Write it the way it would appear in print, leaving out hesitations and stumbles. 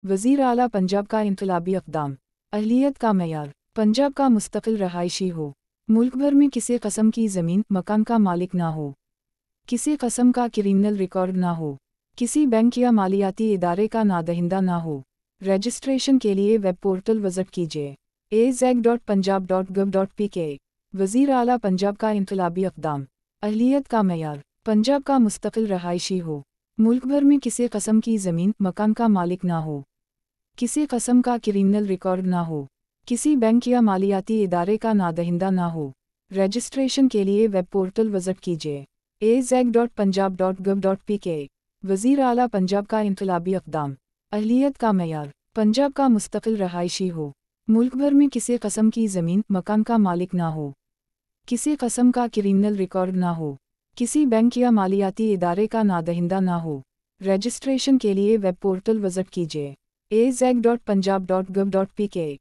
وزیر اعلیٰ پنجاب کا انقلابی اقدام، اہلیت کا معیار، پنجاب کا مستقل رہائشی ہو، ملک بھر میں کسی قسم کی زمین مکان کا مالک نہ ہو، کسی قسم کا کرمنل ریکارڈ نہ ہو، کسی بینک یا مالیاتی ادارے کا نادہندہ نہ ہو۔ رجسٹریشن کے لیے ویب پورٹل وزٹ کیجیے azec.punjab.gov.pk۔ وزیر اعلیٰ پنجاب کا انقلابی اقدام، اہلیت کا معیار، پنجاب کا مستقل رہائشی ہو، ملک بھر میں کسی قسم کی زمین مکان کا مالک نہ ہو، کسی قسم کا کرمنل ریکارڈ نہ ہو، کسی بینک یا مالیاتی ادارے کا نادہندہ نہ ہو۔ رجسٹریشن کے لیے ویب پورٹل وزٹ کیجیے azec.punjab.gov.pk۔ وزیر اعلیٰ پنجاب کا انقلابی اقدام، اہلیت کا معیار، پنجاب کا مستقل رہائشی ہو، ملک بھر میں کسی قسم کی زمین مکان کا مالک نہ ہو، کسی قسم کا کرمنل ریکارڈ نہ ہو، کسی بینک یا مالیاتی ادارے کا نادہندہ نہ ہو۔ رجسٹریشن کے لیے ویب پورٹل وزٹ کیجیے azec.punjab.gov.pk۔